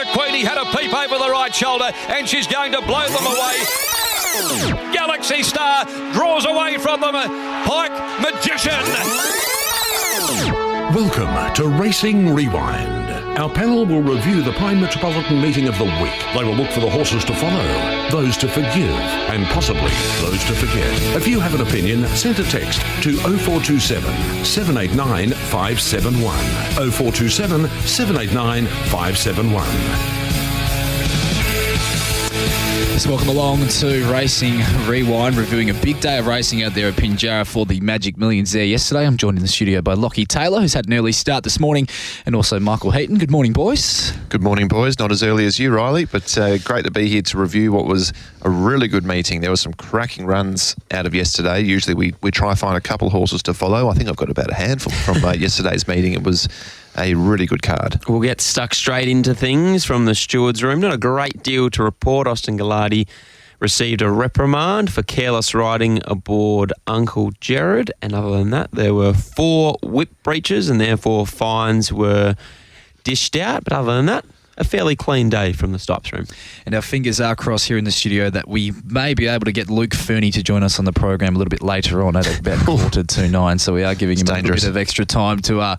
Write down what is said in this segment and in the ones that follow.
Warrior Queenie had a peep over the right shoulder, and she's going to blow them away. Galaxy Star draws away from them. Pike Magician. Welcome to Racing Rewind. Our panel will review the Pine Metropolitan meeting of the week. They will look for the horses to follow, those to forgive, and possibly those to forget. If you have an opinion, send a text to 0427 789 571. 0427 789 571. So welcome along to Racing Rewind, reviewing a big day of racing out there at Pinjarra for the Magic Millions there yesterday. I'm joined in the studio by Lochie Taylor, who's had an early start this morning, and also Michael Heaton. Good morning, boys. Good morning, boys. Not as early as you, Rylie, but great to be here to review what was a really good meeting. There were some cracking runs out of yesterday. Usually we try to find a couple horses to follow. I think I've got about a handful from yesterday's meeting. It was a really good card. We'll get stuck straight into things from the steward's room. Not a great deal to report. Austin Gallardi received a reprimand for careless riding aboard Uncle Jared, and other than that, there were 4 whip breaches and therefore fines were dished out. But other than that, a fairly clean day from the Stipes room. And our fingers are crossed here in the studio that we may be able to get Luke Fernie to join us on the program a little bit later on at about 8:45. So we are giving him a little bit of extra time to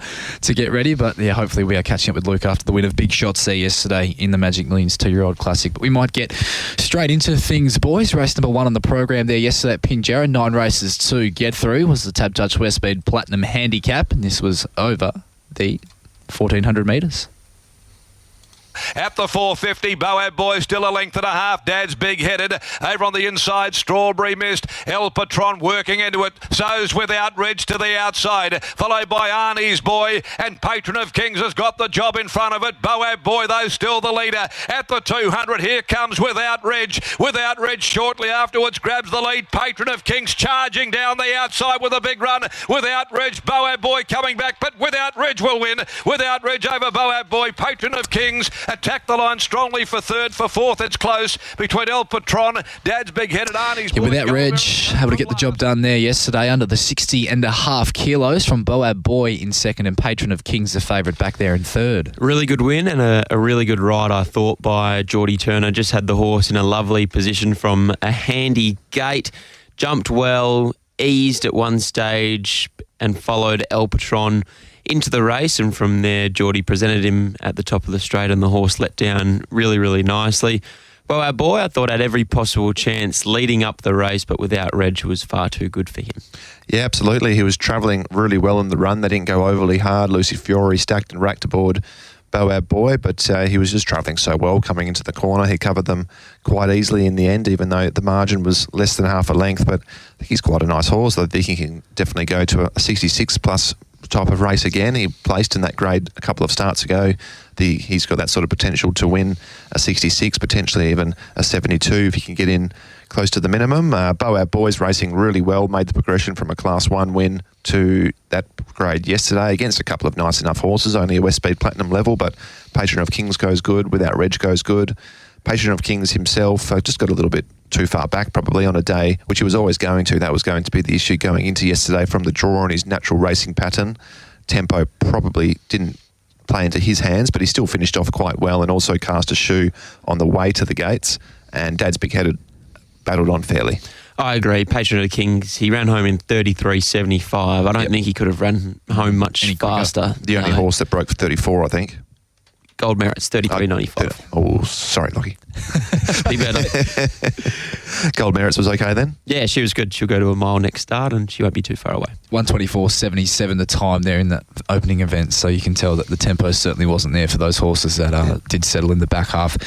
get ready. But yeah, hopefully we are catching up with Luke after the win of Big Shots there yesterday in the Magic Millions 2-year-old Classic. But we might get straight into things, boys. Race number 1 on the program there yesterday at Pinjarra. 9 races to get through was the Tab Touch Westspeed Platinum Handicap, and this was over the 1,400 metres. At the 450, Boab Boy still a length and a half. Dad's big-headed. Over on the inside, Strawberry Mist. El Patron working into it. So's Without Ridge to the outside. Followed by Arnie's Boy. And Patron of Kings has got the job in front of it. Boab Boy, though, still the leader. At the 200, here comes Without Ridge. Without Ridge shortly afterwards grabs the lead. Patron of Kings charging down the outside with a big run. Without Ridge, Boab Boy coming back, but Without Ridge will win. Without Ridge over Boab Boy. Patron of Kings attack the line strongly for third. For fourth, it's close between El Patron, Dad's big-headed, Arnie's... Yeah, without Reg, able to get the job done there yesterday under the 60.5 kilos from Boab Boy in second, and Patron of Kings the favourite back there in third. Really good win and a really good ride, I thought, by Geordie Turner. Just had the horse in a lovely position from a handy gate, jumped well, eased at one stage and followed El Patron into the race, and from there Geordie presented him at the top of the straight and the horse let down really, really nicely. Boab Boy, I thought, had every possible chance leading up the race, but Without Reg was far too good for him. Yeah, absolutely. He was travelling really well in the run. They didn't go overly hard. Lucy Fiore stacked and racked aboard Boab Boy, but he was just travelling so well coming into the corner. He covered them quite easily in the end, even though the margin was less than half a length. But I think he's quite a nice horse. I think he can definitely go to a 66 plus type of race again. He placed in that grade a couple of starts ago. He's got that sort of potential to win a 66, potentially even a 72 if he can get in close to the minimum. Boab Boy's racing really well, made the progression from a Class 1 win to that grade yesterday against a couple of nice enough horses, only a Westspeed Platinum level, but Patron of Kings goes good, Without Reg goes good. Patron of Kings himself just got a little bit too far back probably on a day, which he was always going to. That was going to be the issue going into yesterday from the draw and his natural racing pattern. Tempo probably didn't play into his hands, but he still finished off quite well and also cast a shoe on the way to the gates, and Dad's big-headed battled on fairly. I agree. Patron of the Kings, he ran home in 33.75. I don't think he could have run home much faster. The only horse that broke for 34, I think. Gold Merit's 33.95. Oh, sorry, Lochie. Be better. Gold Merits was okay then? Yeah, she was good. She'll go to a mile next start and she won't be too far away. 1:24.77 the time there in that opening event, so you can tell that the tempo certainly wasn't there for those horses that did settle in the back half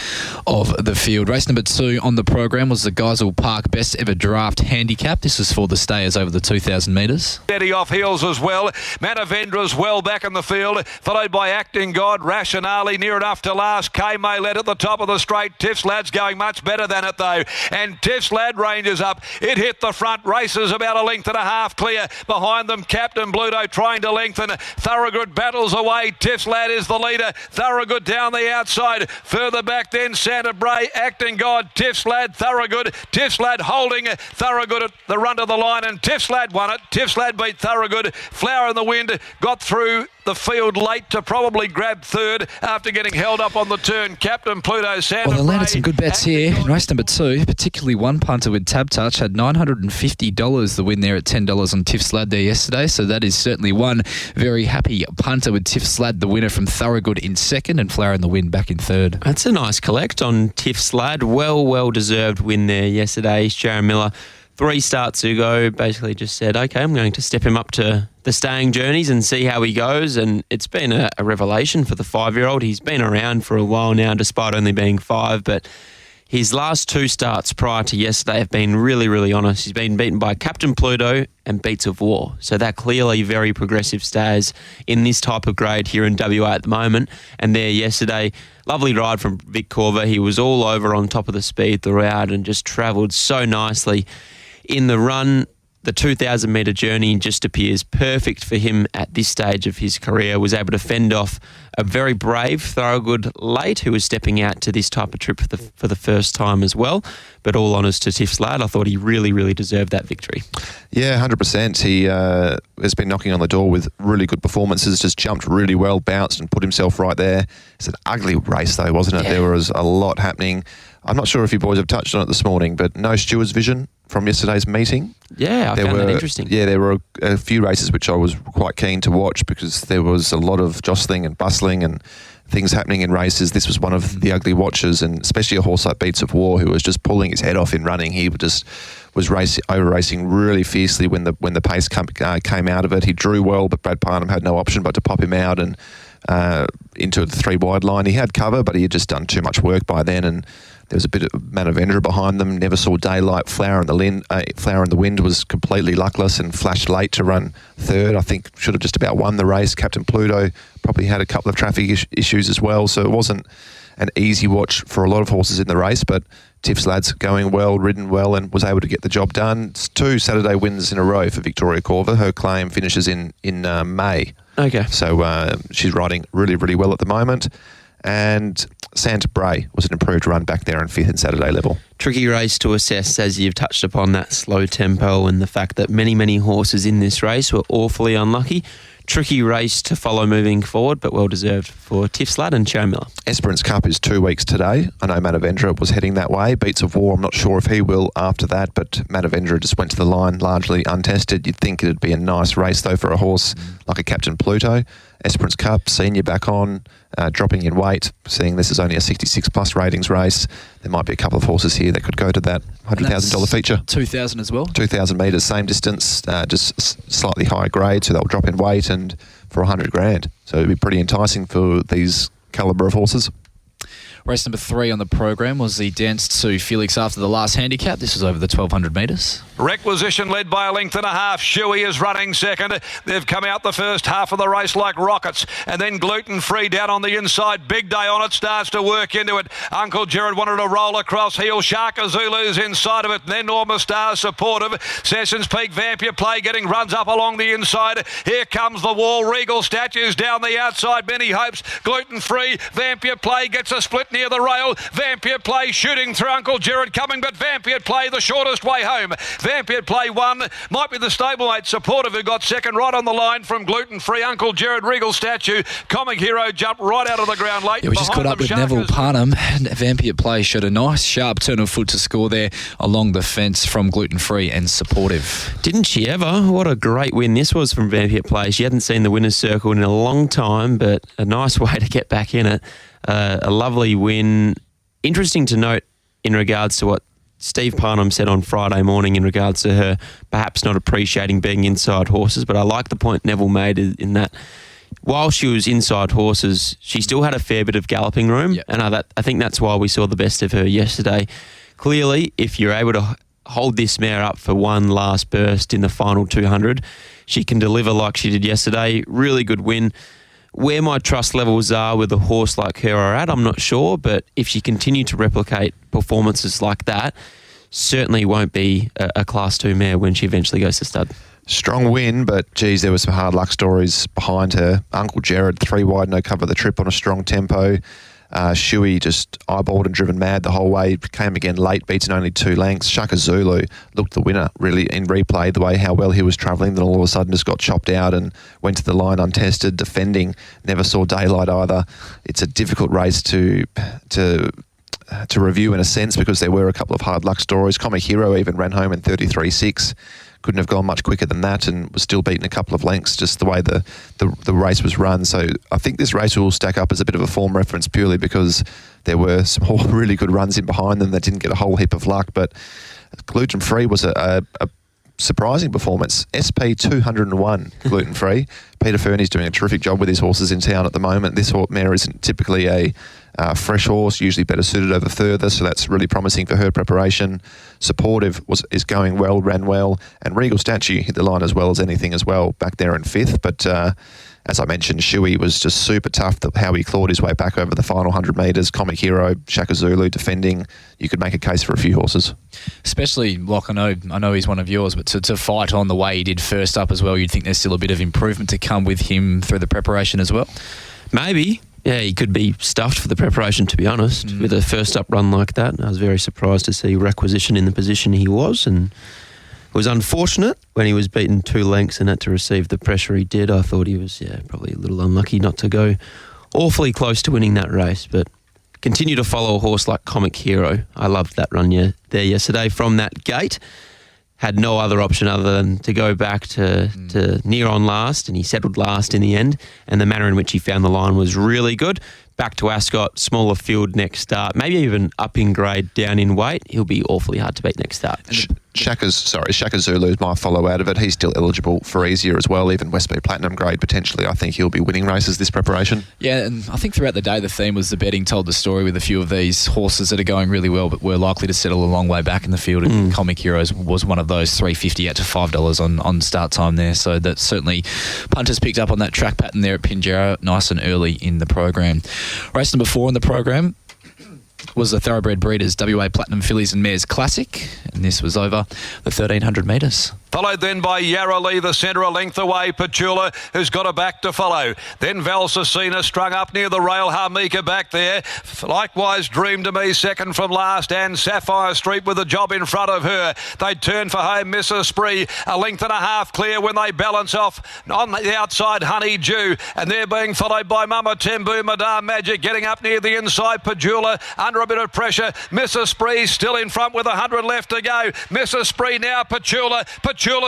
of the field. Race number 2 on the program was the Geisel Park Best Ever Draft Handicap. This was for the stayers over the 2,000 metres. Steady off heels as well. Manavendra's well back in the field, followed by Acting God, Rationale near enough to last. K-May led at the top of the straight. Tiff's Lad's going much better than it though, and Tiff's Lad ranges up. It hit the front, races about a length and a half clear. Behind them, Captain Bluto trying to lengthen. Thorogood battles away. Tiff's Lad is the leader. Thorogood down the outside. Further back then, Santa Bray, Acting God, Tiff's Lad, Thorogood. Tiff's Lad holding Thorogood at the run to the line, and Tiff's Lad won it. Tiff's Lad beat Thorogood. Flower in the Wind got through the field late to probably grab third after getting held up on the turn. Captain Pluto Santa. Well, they landed some good bets here. In race number 2, particularly one punter with Tab Touch had $950 the win there at $10 on Tiff Slad there yesterday. So that is certainly one very happy punter with Tiff Slad, the winner from Thorogood in second, and Flower in the win back in third. That's a nice collect on Tiff Slad. Well deserved win there yesterday. Sharon Miller, 3 starts ago, basically just said, okay, I'm going to step him up to the staying journeys and see how he goes. And it's been a revelation for the 5-year-old. He's been around for a while now, despite only being 5, but his last 2 starts prior to yesterday have been really honest. He's been beaten by Captain Pluto and Beats of War. So they're clearly very progressive stays in this type of grade here in WA at the moment. And there yesterday, lovely ride from Vic Corver. He was all over on top of the speed throughout and just travelled so nicely. In the run, the 2,000 metre journey just appears perfect for him at this stage of his career. Was able to fend off a very brave Thorogood late, who was stepping out to this type of trip for the first time as well. But all honours to Tiff Slad, I thought he really deserved that victory. Yeah, 100%. He has been knocking on the door with really good performances, just jumped really well, bounced and put himself right there. It's an ugly race though, wasn't it? Yeah. There was a lot happening. I'm not sure if you boys have touched on it this morning, but no Stewards vision from yesterday's meeting. Yeah, I found that interesting. Yeah, there were a few races which I was quite keen to watch because there was a lot of jostling and bustling and things happening in races. This was one of the ugly watches, and especially a horse like Beats of War, who was just pulling his head off in running. He just was over racing really fiercely when the pace came out of it. He drew well, but Brad Parnham had no option but to pop him out and into the 3 wide line. He had cover, but he had just done too much work by then, and there was a bit of Manavendra behind them. Never saw daylight. Flower in the Wind was completely luckless and flashed late to run third. I think should have just about won the race. Captain Pluto probably had a couple of traffic issues as well, so it wasn't an easy watch for a lot of horses in the race, but Tiff Slad's going well, ridden well, and was able to get the job done. It's 2 Saturday wins in a row for Victoria Corver. Her claim finishes in May. Okay. So she's riding really well at the moment. And Santa Bray was an improved run back there in 5th and Saturday level. Tricky race to assess, as you've touched upon, that slow tempo and the fact that many horses in this race were awfully unlucky. Tricky race to follow moving forward, but well deserved for Tiff Slad and Sharon Miller. Esperance Cup is 2 weeks today. I know Manavendra was heading that way. Beats of War, I'm not sure if he will after that, but Manavendra just went to the line largely untested. You'd think it'd be a nice race though for a horse like a Captain Pluto. Esperance Cup, senior back on, dropping in weight, seeing this is only a 66 plus ratings race. There might be a couple of horses here that could go to that $100,000 feature. 2,000 as well? 2,000 metres, same distance, just slightly higher grade, so they'll drop in weight and for $100,000. So it'd be pretty enticing for these calibre of horses. Race number 3 on the program was the Dance to Felix after the last handicap. This was over the 1,200 metres. Requisition led by a length and a half. Shuey is running second. They've come out the first half of the race like rockets. And then Gluten Free down on the inside. Big Day on it starts to work into it. Uncle Jared wanted to roll across heel. Sharka Zulu's inside of it. And then Norma Star supportive. Sessions Peak Vampire Play getting runs up along the inside. Here comes the wall. Regal Statues down the outside. Many Hopes. Gluten Free. Vampire Play gets a split near the rail. Vampire Play shooting through Uncle Jared coming, but Vampire Play the shortest way home. Vampire Play won. Might be the stablemate Supportive who got second right on the line from Gluten Free. Uncle Jared, Regal Statue. Comic Hero jumped right out of the ground late. Yeah, we just caught up with Neville Parnham. Vampire Play showed a nice sharp turn of foot to score there along the fence from Gluten Free and Supportive. Didn't she ever? What a great win this was from Vampire Play. She hadn't seen the winner's circle in a long time, but a nice way to get back in it. A lovely win. Interesting to note in regards to what Steve Parnham said on Friday morning in regards to her perhaps not appreciating being inside horses, but I like the point Neville made in that while she was inside horses, she still had a fair bit of galloping room, yep. And I think that's why we saw the best of her yesterday. Clearly, if you're able to hold this mare up for one last burst in the final 200, she can deliver like she did yesterday. Really good win. Where my trust levels are with a horse like her are at, I'm not sure, but if she continued to replicate performances like that, certainly won't be a Class 2 mare when she eventually goes to stud. Strong win, but geez, there were some hard luck stories behind her. Uncle Jared, 3 wide, no cover the trip on a strong tempo. Shuey just eyeballed and driven mad the whole way, came again late, beaten only 2 lengths. Shaka Zulu looked the winner really in replay, the way how well he was travelling, then all of a sudden just got chopped out and went to the line untested, defending, never saw daylight either. It's a difficult race to review in a sense, because there were a couple of hard luck stories. Comic Hero even ran home in 33.6. Couldn't have gone much quicker than that and was still beaten a couple of lengths, just the way the race was run. So I think this race will stack up as a bit of a form reference purely because there were some really good runs in behind them that didn't get a whole heap of luck. But Gluten Free was a surprising performance. SP 201 gluten free. Peter Fernie's doing a terrific job with his horses in town at the moment. This mare isn't typically a fresh horse, usually better suited over further, so that's really promising for her preparation. Supportive is going well, ran well, and Regal Statue hit the line as well as anything as well, back there in 5th. But as I mentioned, Shuey was just super tough, how he clawed his way back over the final 100 metres. Comic Hero, Shaka Zulu defending. You could make a case for a few horses. Especially, Loch, I know he's one of yours, but to fight on the way he did first up as well, you'd think there's still a bit of improvement to come with him through the preparation as well? Maybe. Yeah, he could be stuffed for the preparation, to be honest, with a first up run like that. I was very surprised to see requisition in the position he was, and it was unfortunate when he was beaten 2 lengths and had to receive the pressure he did. I thought he was, probably a little unlucky not to go awfully close to winning that race, but continue to follow a horse like Comic Hero. I loved that run there yesterday from that gate. Had no other option other than to go back to near on last, and he settled last in the end, and the manner in which he found the line was really good. Back to Ascot, smaller field next start, maybe even up in grade, down in weight. He'll be awfully hard to beat next start. Shaka Zulu's my follow out of it. He's still eligible for easier as well, even Westby Platinum grade potentially. I think he'll be winning races this preparation. Yeah, and I think throughout the day the theme was the betting told the story with a few of these horses that are going really well but were likely to settle a long way back in the field, and Comic Heroes was one of those. $3.50 out to $5 on start time there, so that certainly punters picked up on that track pattern there at Pinjarra nice and early in the program. Race number 4 in the program was the Thoroughbred Breeders WA Platinum Fillies and Mares Classic, and this was over the 1,300 metres. Followed then by Yarrowlee, the centre a length away. Petula, who's got a back to follow. Then Valsacina strung up near the rail. Harmika back there. Likewise, Dream to Me second from last, and Sapphire Street with a job in front of her. They turn for home. Mrs. Spree, a length and a half clear when they balance off on the outside. Honey Dew, and they're being followed by Mama Tembu, Madame Magic getting up near the inside. Petula under a bit of pressure. Mrs. Spree still in front with 100 left to go. Mrs. Spree now. Petula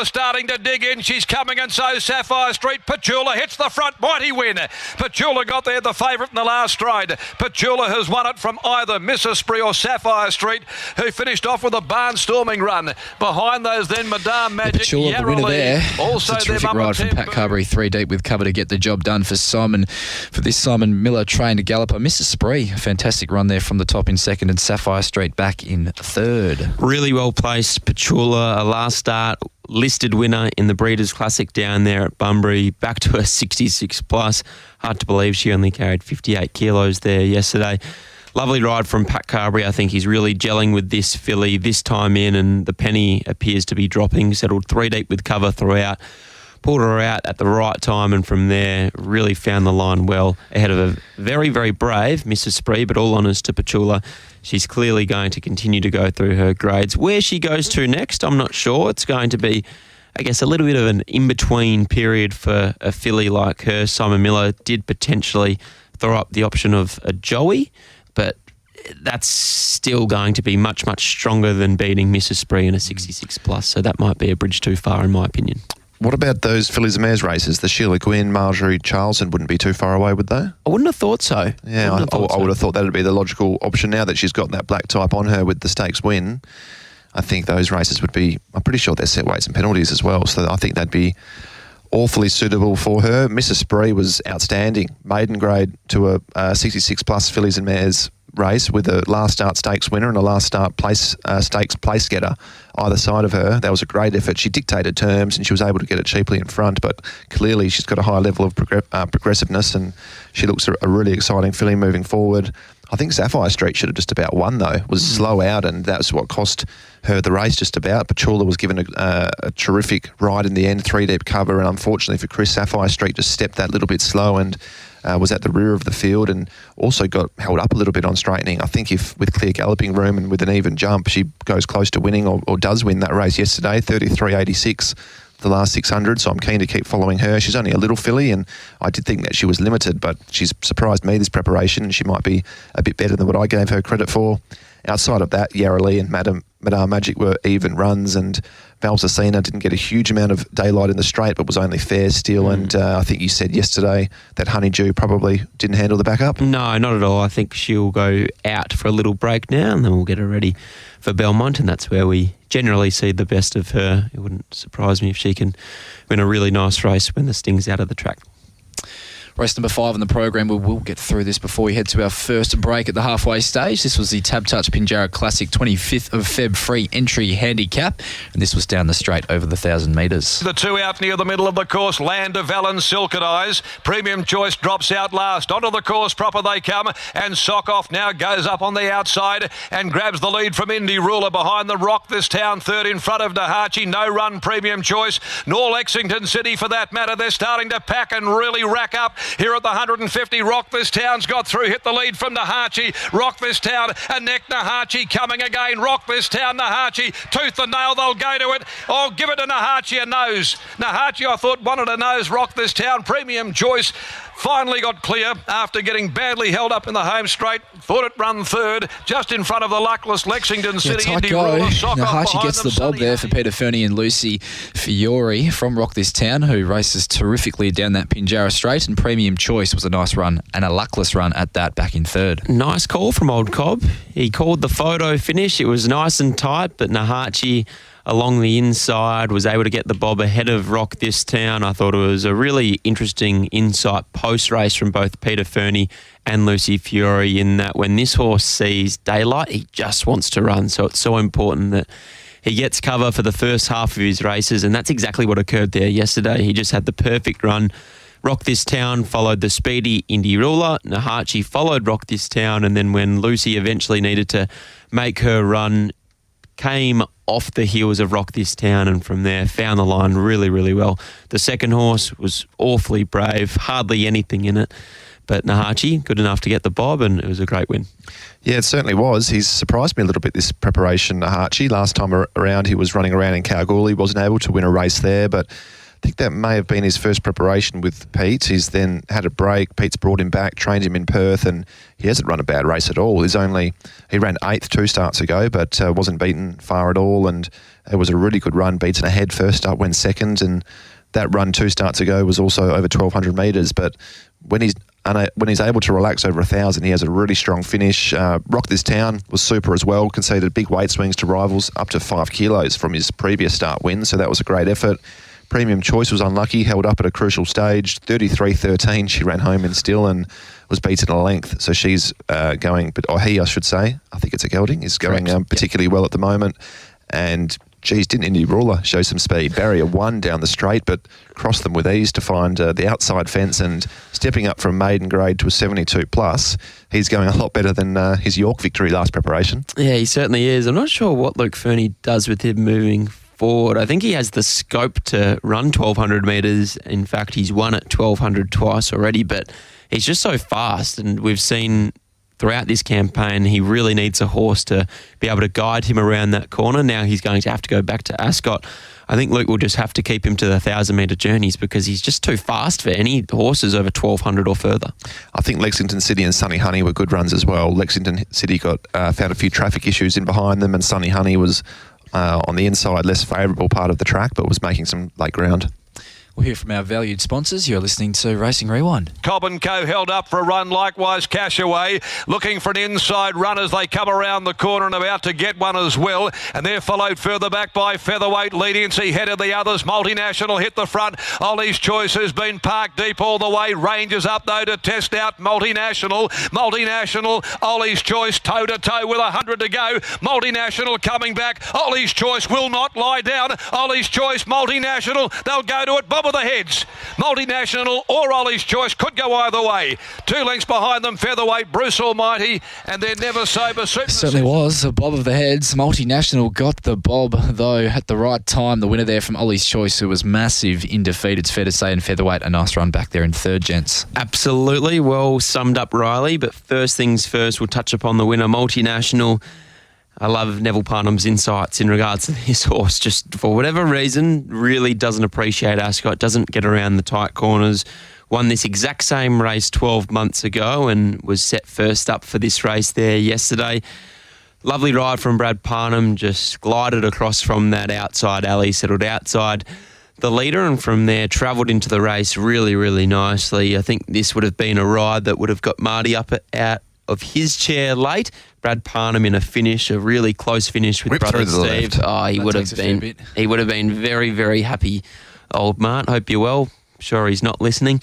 starting to dig in. She's coming, and so Sapphire Street. Petula hits the front. Mighty win. Petula got there, the favourite in the last stride. Petula has won it from either Mrs. Spree or Sapphire Street, who finished off with a barnstorming run. Behind those then Madame Magic. Petula, the winner there. Also it's a terrific ride from Pat Carberry, 3 deep with cover to get the job done for this Simon Miller trained galloper. Mrs. Spree, a fantastic run there from the top in second, and Sapphire Street back in third. Really well placed. Petula, a last start listed winner in the Breeders' Classic down there at Bunbury, back to a 66 plus. Hard to believe she only carried 58 kilos there yesterday. Lovely ride from Pat Carberry. I think he's really gelling with this filly this time in, and the penny appears to be dropping. Settled 3 deep with cover throughout. Pulled her out at the right time, and from there really found the line well ahead of a very, very brave Mrs. Spree, but all honours to Petula. She's clearly going to continue to go through her grades. Where she goes to next, I'm not sure. It's going to be, I guess, a little bit of an in-between period for a filly like her. Simon Miller did potentially throw up the option of a Joey, but that's still going to be much, much stronger than beating Mrs. Spree in a 66 plus, so that might be a bridge too far in my opinion. What about those fillies and mares races? The Sheila Gwynn, Marjorie Charleston wouldn't be too far away, would they? I wouldn't have thought so. Yeah, I would have thought that would be the logical option now that she's got that black type on her with the stakes win. I think those races would be, I'm pretty sure they're set weights and penalties as well, so I think that'd be awfully suitable for her. Mrs. Spree was outstanding. Maiden grade to a 66 plus fillies and mares race with a last start stakes winner and a last start stakes place getter either side of her. That was a great effort. She dictated terms and she was able to get it cheaply in front, but clearly she's got a high level of progressiveness, and she looks a really exciting filly moving forward. I think Sapphire Street should have just about won though. Was slow out, and that's what cost her the race just about. Petula was given a terrific ride in the end, 3 deep cover, and unfortunately for Chris, Sapphire Street just stepped that little bit slow and was at the rear of the field and also got held up a little bit on straightening. I think if with clear galloping room and with an even jump, she goes close to winning or does win that race yesterday, 33.86 the last 600, so I'm keen to keep following her. She's only a little filly, and I did think that she was limited, but she's surprised me this preparation, and she might be a bit better than what I gave her credit for. Outside of that, Rylie and Madame Magic were even runs, and Valsacina didn't get a huge amount of daylight in the straight, but was only fair still. And I think you said yesterday that Honeydew probably didn't handle the backup. No, not at all. I think she'll go out for a little break now, and then we'll get her ready for Belmont, and that's where we generally see the best of her. It wouldn't surprise me if she can win a really nice race when the sting's out of the track. Race number 5 in the program. We will get through this before we head to our first break at the halfway stage. This was the Tab Touch Pinjarra Classic 25th of Feb free entry handicap, and this was down the straight over the 1,000 metres. The two out near the middle of the course, Land of Valen, Silken Eyes. Premium Choice drops out last. Onto the course proper they come, and Sock Off now goes up on the outside and grabs the lead from Indy Ruler behind the Rock This Town, third in front of Nahachi. No run Premium Choice, nor Lexington City for that matter. They're starting to pack and really rack up here at the 150. Rock This Town's got through, hit the lead from Nahachi. Rock This Town, a neck Nahachi coming again. Rock This Town, Nahachi, tooth and nail, they'll go to it. Oh, give it to Nahachi, a nose. Nahachi, I thought, wanted a nose. Rock This Town, Premium Choice finally got clear after getting badly held up in the home straight. Thought it run third, just in front of the luckless Lexington City. Tight go. Nahachi gets the bob there for Peter Fernie and Lucy Fiore from Rock This Town, who races terrifically down that Pinjarra straight, and Premium Choice was a nice run and a luckless run at that, back in third. Nice call from Old Cobb. He called the photo finish. It was nice and tight, but Nahachi along the inside was able to get the bob ahead of Rock This Town. I thought it was a really interesting insight post-race from both Peter Fernie and Lucy Fiore, in that when this horse sees daylight, he just wants to run. So it's so important that he gets cover for the first half of his races, and that's exactly what occurred there yesterday. He just had the perfect run. Rock This Town followed the speedy Indy Ruler. Nahachi followed Rock This Town, and then when Lucy eventually needed to make her run, came off the heels of Rock This Town, and from there found the line really, really well. The second horse was awfully brave, hardly anything in it, but Nahachi good enough to get the bob, and it was a great win. Yeah, it certainly was. He's surprised me a little bit, this preparation, Nahachi. Last time around he was running around in Kalgoorlie, wasn't able to win a race there, but I think that may have been his first preparation with Pete. He's then had a break. Pete's brought him back, trained him in Perth, and he hasn't run a bad race at all. He ran 8th 2 starts ago, but wasn't beaten far at all, and it was a really good run. Beaten ahead first up, went second, and that run 2 starts ago was also over 1,200 metres. But when he's able to relax over 1,000, he has a really strong finish. Rock This Town was super as well, conceded big weight swings to rivals, up to 5 kilos from his previous start win, so that was a great effort. Premium Choice was unlucky, held up at a crucial stage, 33.13. She ran home in still and was beaten a length. So she's going, I should say, I think it's a gelding, is going particularly well at the moment. And geez, didn't Indy Ruler show some speed? Barrier 1 down the straight, but crossed them with ease to find the outside fence, and stepping up from maiden grade to a 72 plus. He's going a lot better than his York victory last preparation. Yeah, he certainly is. I'm not sure what Luke Fernie does with him moving forward. I think he has the scope to run 1,200 metres. In fact, he's won at 1,200 twice already, but he's just so fast, and we've seen throughout this campaign he really needs a horse to be able to guide him around that corner. Now he's going to have to go back to Ascot. I think Luke will just have to keep him to the 1,000-metre journeys because he's just too fast for any horses over 1,200 or further. I think Lexington City and Sunny Honey were good runs as well. Lexington City found a few traffic issues in behind them, and Sunny Honey was on the inside, less favourable part of the track, but was making some late ground. We'll hear from our valued sponsors. You're listening to Racing Rewind. Cobb & Co. held up for a run, likewise Cashaway, looking for an inside run as they come around the corner and about to get one as well. And they're followed further back by Featherweight. Leniency head of the others. Multinational hit the front. Ollie's Choice has been parked deep all the way. Rangers up though to test out Multinational. Ollie's Choice toe-to-toe with 100 to go. Multinational coming back. Ollie's Choice will not lie down. Ollie's Choice, Multinational. They'll go to it. Bob of the heads. Multinational or Ollie's Choice could go either way. 2 lengths behind them, featherweight Bruce Almighty, and they're never sober. Certainly was a bob of the heads. Multinational got the bob, though, at the right time. The winner there from Ollie's Choice, who was massive in defeat, it's fair to say, in featherweight. A nice run back there in third, gents. Absolutely. Well summed up, Rylie. But first things first, we'll touch upon the winner, Multinational. I love Neville Parnham's insights in regards to this horse. Just for whatever reason, really doesn't appreciate Ascot, doesn't get around the tight corners. Won this exact same race 12 months ago and was set first up for this race there yesterday. Lovely ride from Brad Parnham, just glided across from that outside alley, settled outside the leader, and from there travelled into the race really, really nicely. I think this would have been a ride that would have got Marty out of his chair late. Brad Parnham in a finish, a really close finish with brother Steve. He would have been very, very happy. Old Mart, hope you're well. Sure he's not listening.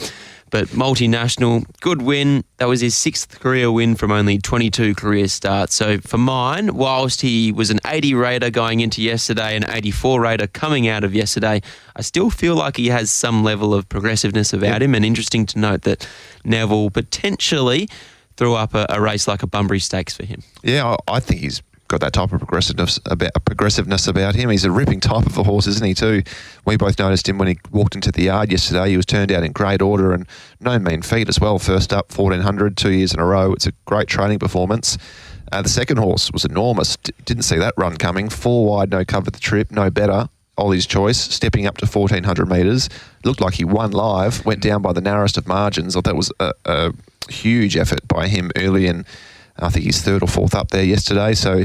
But Multinational, good win. That was his 6th career win from only 22 career starts. So for mine, whilst he was an 80 rater going into yesterday, an 84 rater coming out of yesterday, I still feel like he has some level of progressiveness about him. And interesting to note that Neville potentially threw up a race like a Bunbury Stakes for him. Yeah, I think he's got that type of progressiveness about him. He's a ripping type of a horse, isn't he, too? We both noticed him when he walked into the yard yesterday. He was turned out in great order and no mean feat as well. First up, 1400, 2 years in a row. It's a great training performance. The second horse was enormous. Didn't see that run coming. 4 wide, no cover the trip, no better. Ollie's Choice, stepping up to 1,400 metres. Looked like he won live, went down by the narrowest of margins. I thought that was a huge effort by him early, and I think he's 3rd or 4th up there yesterday. So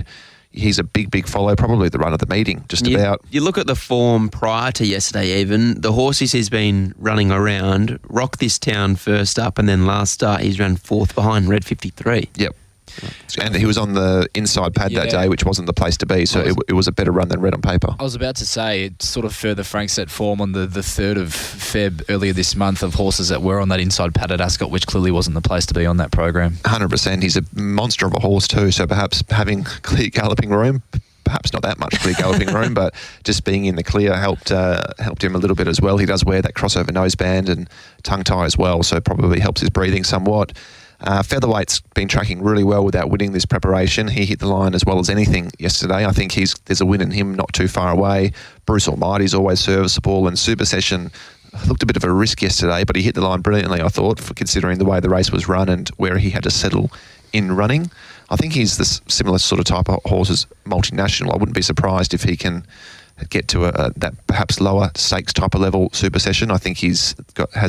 he's a big, big follow, probably the run of the meeting, about. You look at the form prior to yesterday even, the horses he's been running around, Rock This Town first up, and then last start he's ran 4th behind Red 53. Yep. And he was on the inside pad that day, which wasn't the place to be, so it was a better run than Red on paper. I was about to say, it sort of further franks that form on the 3rd of Feb earlier this month of horses that were on that inside pad at Ascot, which clearly wasn't the place to be on that program. 100%. He's a monster of a horse too, so perhaps having clear galloping room, perhaps not that much clear galloping room, but just being in the clear helped him a little bit as well. He does wear that crossover noseband and tongue tie as well, so probably helps his breathing somewhat. Featherweight's been tracking really well without winning this preparation. He hit the line as well as anything yesterday. I think there's a win in him not too far away. Bruce Almighty's always serviceable, and Super Session looked a bit of a risk yesterday, but he hit the line brilliantly, I thought, for considering the way the race was run and where he had to settle in running. I think he's the similar sort of type of horse as Multinational. I wouldn't be surprised if he can get to that perhaps lower stakes type of level Super Session. I think has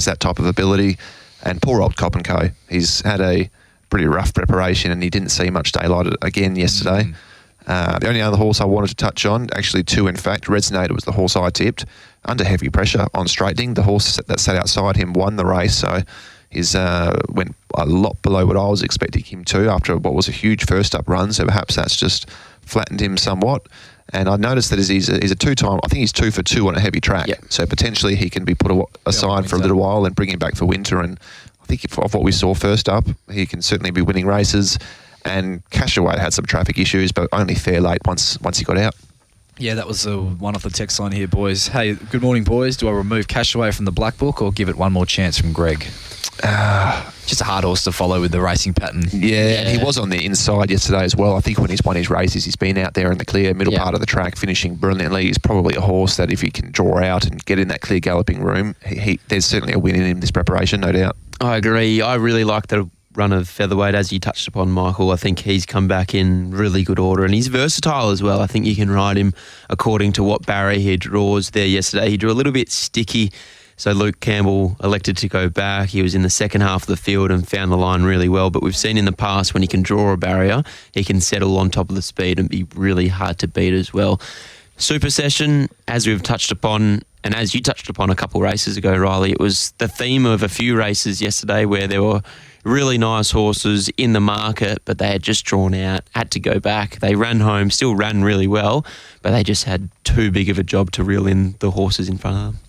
that type of ability. And poor old Cop & Co. He's had a pretty rough preparation and he didn't see much daylight again yesterday. The only other horse I wanted to touch on, actually 2 in fact, Resonator was the horse I tipped. Under heavy pressure on straightening, the horse that sat outside him won the race, so he's went a lot below what I was expecting him to after what was a huge first up run, so perhaps that's just flattened him somewhat. And I noticed that he's a 2-time, I think he's 2 for 2 on a heavy track. Yep. So potentially he can be put aside for a little while and bring him back for winter. And I think of what we saw first up, he can certainly be winning races. And Cashaway had some traffic issues, but only fair late once he got out. Yeah, that was one off the text line here, boys. Hey, good morning, boys. Do I remove Cashaway from the black book or give it one more chance from Greg? Just a hard horse to follow with the racing pattern. Yeah, and he was on the inside yesterday as well. I think when he's won his races, he's been out there in the clear middle part of the track, finishing brilliantly. He's probably a horse that if he can draw out and get in that clear galloping room, there's certainly a win in him this preparation, no doubt. I agree. I really like the run of featherweight, as you touched upon, Michael. I think he's come back in really good order and he's versatile as well. I think you can ride him according to what barrier he draws there yesterday. He drew a little bit sticky, so Luke Campbell elected to go back. He was in the second half of the field and found the line really well, but we've seen in the past when he can draw a barrier, he can settle on top of the speed and be really hard to beat as well. Super Session, as we've touched upon, and as you touched upon a couple races ago, Rylie, it was the theme of a few races yesterday where there were really nice horses in the market, but they had just drawn out, had to go back. They ran home, still ran really well, but they just had too big of a job to reel in the horses in front of them.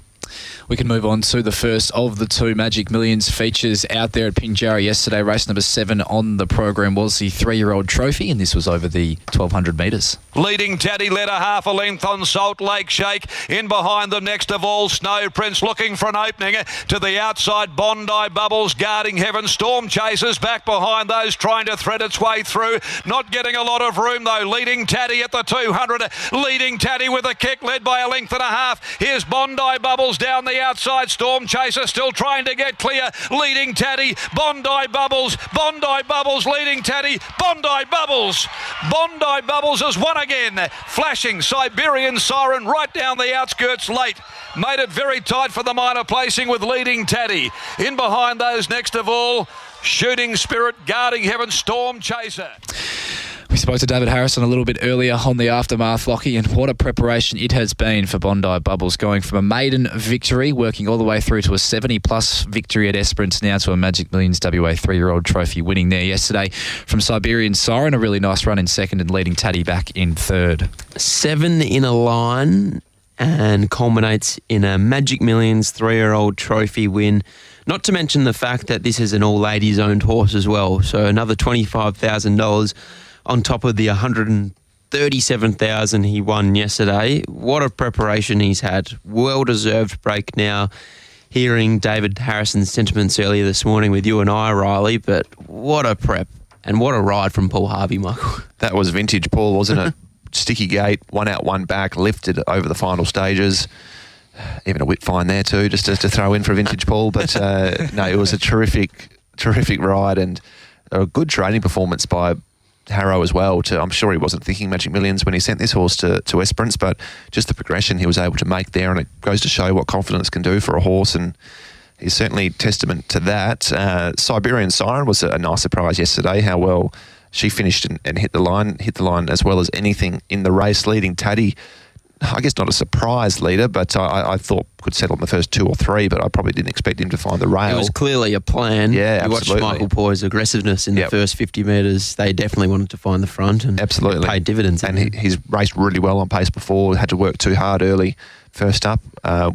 We can move on to the first of the two Magic Millions features out there at Pinjarra yesterday. Race number 7 on the program was the 3-year-old trophy, and this was over the 1,200 metres. Leading Taddy led a half a length on Salt Lake Shake. In behind them, next of all, Snow Prince looking for an opening to the outside. Bondi Bubbles guarding Heaven. Storm Chasers back behind those, trying to thread its way through. Not getting a lot of room though. Leading Taddy at the 200. Leading Taddy with a kick, led by a length and a half. Here's Bondi Bubbles down the outside. Storm Chaser still trying to get clear. Leading Taddy. Bondi Bubbles. Bondi Bubbles leading Taddy. Bondi Bubbles. Bondi Bubbles has won again. Flashing Siberian Siren right down the outskirts late. Made it very tight for the minor placing with leading Taddy. In behind those, next of all, Shooting Spirit, guarding Heaven, Storm Chaser. We spoke to David Harrison a little bit earlier on the aftermath, Lochie, and what a preparation it has been for Bondi Bubbles, going from a maiden victory, working all the way through to a 70-plus victory at Esperance, now to a Magic Millions WA 3-year-old trophy, winning there yesterday from Siberian Siren. A really nice run in second and leading Taddy back in third. 7 in a line and culminates in a Magic Millions 3-year-old trophy win. Not to mention the fact that this is an all-ladies owned horse as well, so another $25,000 on top of the $137,000 he won yesterday. What a preparation he's had. Well-deserved break now. Hearing David Harrison's sentiments earlier this morning with you and I, Rylie, but what a prep and what a ride from Paul Harvey, Michael. That was vintage Paul, wasn't it? Sticky gate, 1 out, 1 back, lifted over the final stages. Even a whip fine there too, just to throw in for vintage Paul. But no, it was a terrific ride and a good training performance by Harrow as well. I'm sure he wasn't thinking Magic Millions when he sent this horse to Esperance, but just the progression he was able to make there, and it goes to show what confidence can do for a horse, and he's certainly testament to that. Siberian Siren was a nice surprise yesterday, how well she finished and hit the line as well as anything in the race, leading Taddy. I guess not a surprise leader, but I thought could settle in the first 2 or 3, but I probably didn't expect him to find the rail. It was clearly a plan. Yeah, you absolutely. watched Michael Poy's aggressiveness in the first 50 metres. They definitely wanted to find the front and absolutely paid dividends. And he's raced really well on pace before, had to work too hard early first up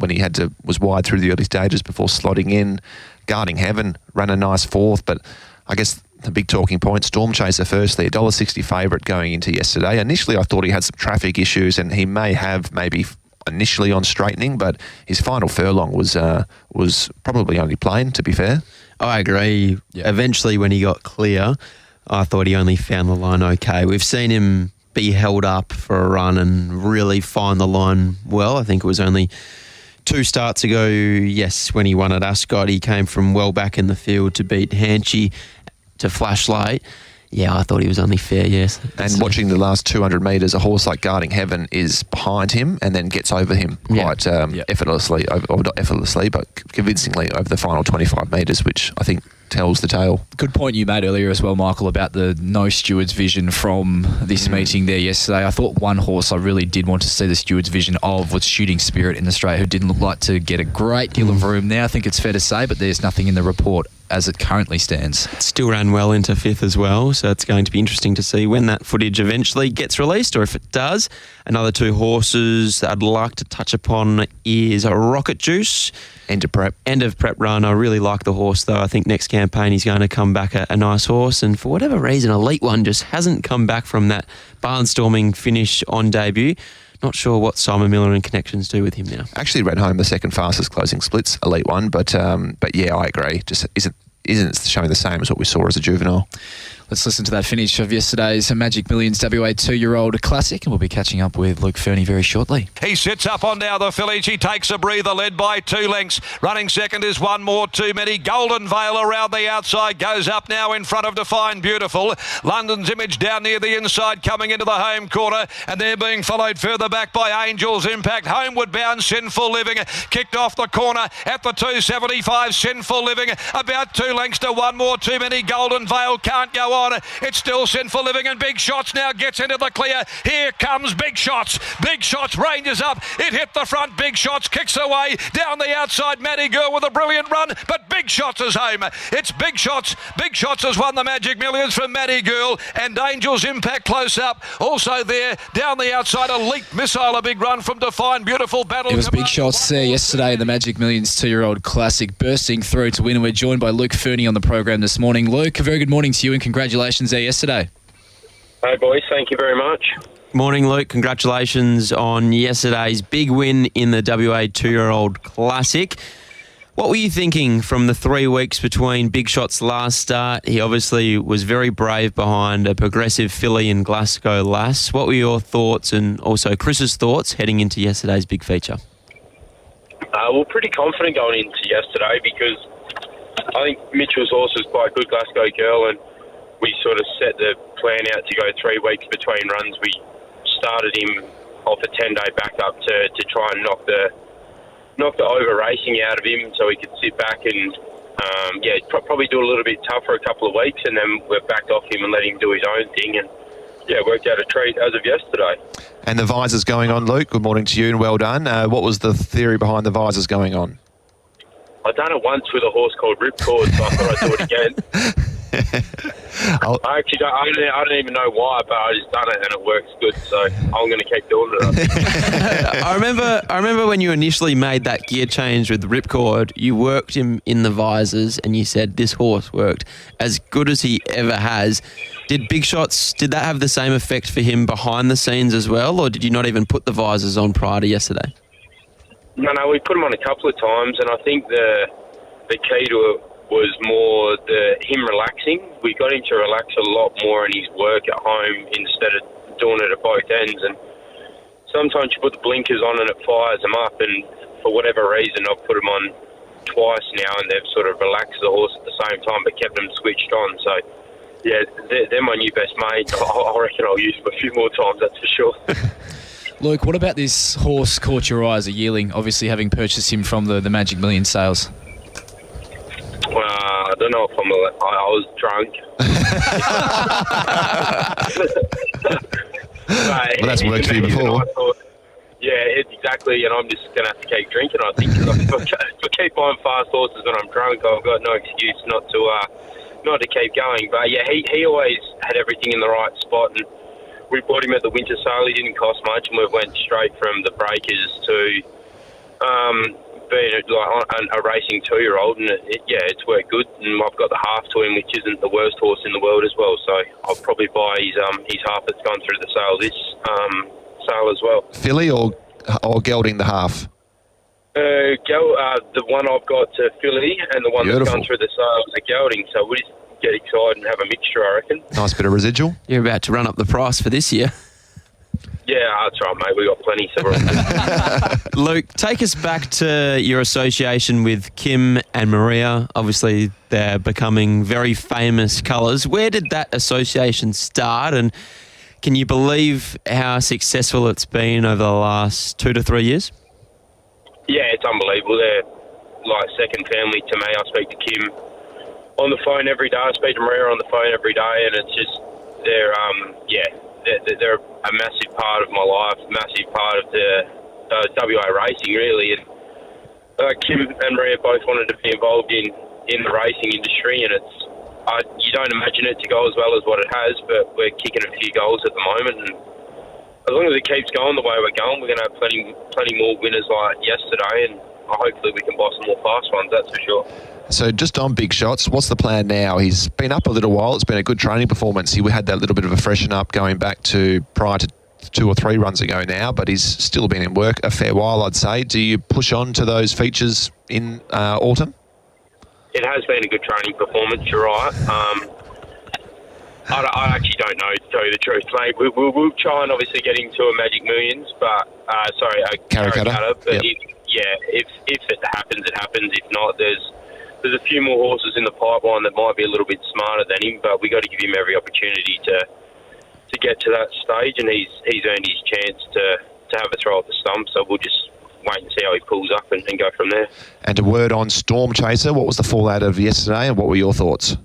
when he was wide through the early stages before slotting in. Guarding Heaven ran a nice 4th, but I guess the big talking point, Storm Chaser firstly, $1.60 favourite going into yesterday. Initially, I thought he had some traffic issues and he may have maybe initially on straightening, but his final furlong was probably only plain, to be fair. I agree. Yeah. Eventually, when he got clear, I thought he only found the line okay. We've seen him be held up for a run and really find the line well. I think it was only 2 starts ago, yes, when he won at Ascot, he came from well back in the field to beat Hanchy to flash late. Yeah, I thought he was only fair, yes. And watching the last 200 metres, a horse like Guarding Heaven is behind him and then gets over him quite effortlessly, or not effortlessly, but convincingly over the final 25 metres, which I think tells the tale. Good point you made earlier as well, Michael, about the no steward's vision from this meeting there yesterday. I thought one horse I really did want to see the steward's vision of was Shooting Spirit in the straight, who didn't look like to get a great deal of room now. I think it's fair to say, but there's nothing in the report as it currently stands. It still ran well into 5th as well, so it's going to be interesting to see when that footage eventually gets released, or if it does. Another 2 horses that I'd like to touch upon is a Rocket Juice. End of prep run. I really like the horse, though. I think next campaign he's going to come back a nice horse, and for whatever reason, Elite One just hasn't come back from that barnstorming finish on debut. Not sure what Simon Miller and connections do with him now. Actually ran home the second fastest closing splits, Elite One, but yeah, I agree. Just isn't showing the same as what we saw as a juvenile. Let's listen to that finish of yesterday's Magic Millions WA 2-year-old classic, and we'll be catching up with Luke Fernie very shortly. He sits up on now the village. He takes a breather, led by 2 lengths. Running second is One More Too Many. Golden Veil around the outside goes up now in front of Define Beautiful. London's Image down near the inside, coming into the home corner, and they're being followed further back by Angel's Impact. Homeward bound Sinful Living kicked off the corner at the 275. Sinful Living about 2 lengths to One More Too Many. Golden Veil can't go on. It's still Sinful Living, and Big Shots now gets into the clear. Here comes Big Shots. Big Shots ranges up. It hit the front. Big Shots kicks away. Down the outside, Maddie Girl with a brilliant run, but Big Shots is home. It's Big Shots. Big Shots has won the Magic Millions from Maddie Girl, and Angel's Impact close up. Also there, down the outside, Elite Missile, a big run from Define. Beautiful battle. It was Big Shots there yesterday in the Magic Millions 2-year-old classic, bursting through to win. And we're joined by Luke Fernie on the program this morning. Luke, a very good morning to you and congratulations there yesterday. Hey boys, thank you very much. Morning, Luke. Congratulations on yesterday's big win in the WA 2-year-old classic. What were you thinking from the 3 weeks between Big Shot's last start? He obviously was very brave behind a progressive filly in Glasgow Lass. What were your thoughts and also Chris's thoughts heading into yesterday's big feature? We're pretty confident going into yesterday because I think Mitchell's horse was quite a good Glasgow Girl, and we sort of set the plan out to go 3 weeks between runs. We started him off a 10-day backup to try and knock the over racing out of him so he could sit back and probably do a little bit tough for a couple of weeks, and then we're backed off him and let him do his own thing, and worked out a treat as of yesterday. And the visors going on, Luke. Good morning to you and well done. What was the theory behind the visors going on? I've done it once with a horse called Ripcord, so I thought I'd do it again. I don't even know why, but I just done it and it works good, so I'm going to keep doing it. I remember when you initially made that gear change with Ripcord, you worked him in the visors and you said this horse worked as good as he ever has. Did Big Shots, did that have the same effect for him behind the scenes as well, or did you not even put the visors on prior to yesterday? No, we put him on a couple of times, and I think the key to it was more him relaxing. We got him to relax a lot more in his work at home instead of doing it at both ends. And sometimes you put the blinkers on and it fires them up, and for whatever reason I've put them on twice now and they've sort of relaxed the horse at the same time but kept them switched on. So, yeah, they're my new best mate. I reckon I'll use them a few more times, that's for sure. Luke, what about this horse caught your eye as a yearling, obviously having purchased him from the Magic Million sales? I don't know if I was drunk. Well, that's worked for you before. Exactly, and I'm just going to have to keep drinking, I think. If I keep buying fast horses when I'm drunk, I've got no excuse not to keep going. But yeah, he always had everything in the right spot, and we bought him at the winter sale. He didn't cost much, and we went straight from the breakers to being a racing 2-year-old, and it's worked good. And I've got the half to him, which isn't the worst horse in the world as well. So I'll probably buy his half that's gone through the sale this sale as well. Filly or gelding the half? The one I've got to filly, and the one Beautiful. That's gone through the sale is a gelding. So we'll just get excited and have a mixture, I reckon. Nice bit of residual. You're about to run up the price for this year. Yeah, that's right, mate. We've got plenty. So Luke, take us back to your association with Kim and Maria. Obviously, they're becoming very famous colours. Where did that association start, and can you believe how successful it's been over the last 2 to 3 years? Yeah, it's unbelievable. They're like second family to me. I speak to Kim on the phone every day. I speak to Maria on the phone every day, and it's just they're a massive part of my life, massive part of the WA racing, really. And Kim and Maria both wanted to be involved in the racing industry, and you don't imagine it to go as well as what it has, but we're kicking a few goals at the moment, and as long as it keeps going the way we're going, we're going to have plenty more winners like yesterday, and hopefully we can buy some more fast ones, that's for sure. So just on Big Shots, what's the plan now? He's been up a little while. It's been a good training performance. He had that little bit of a freshen up going back to prior to 2 or 3 runs ago now, but he's still been in work a fair while, I'd say. Do you push on to those features in autumn? It has been a good training performance, you're right. I actually don't know, to tell you the truth, mate. We'll try and obviously get into a Magic Millions, but a Caracatta. But yep. if it happens, it happens. If not, there's a few more horses in the pipeline that might be a little bit smarter than him, but we got to give him every opportunity to get to that stage, and he's earned his chance to have a throw at the stump. So we'll just wait and see how he pulls up and go from there. And a word on Storm Chaser. What was the fallout of yesterday, and what were your thoughts?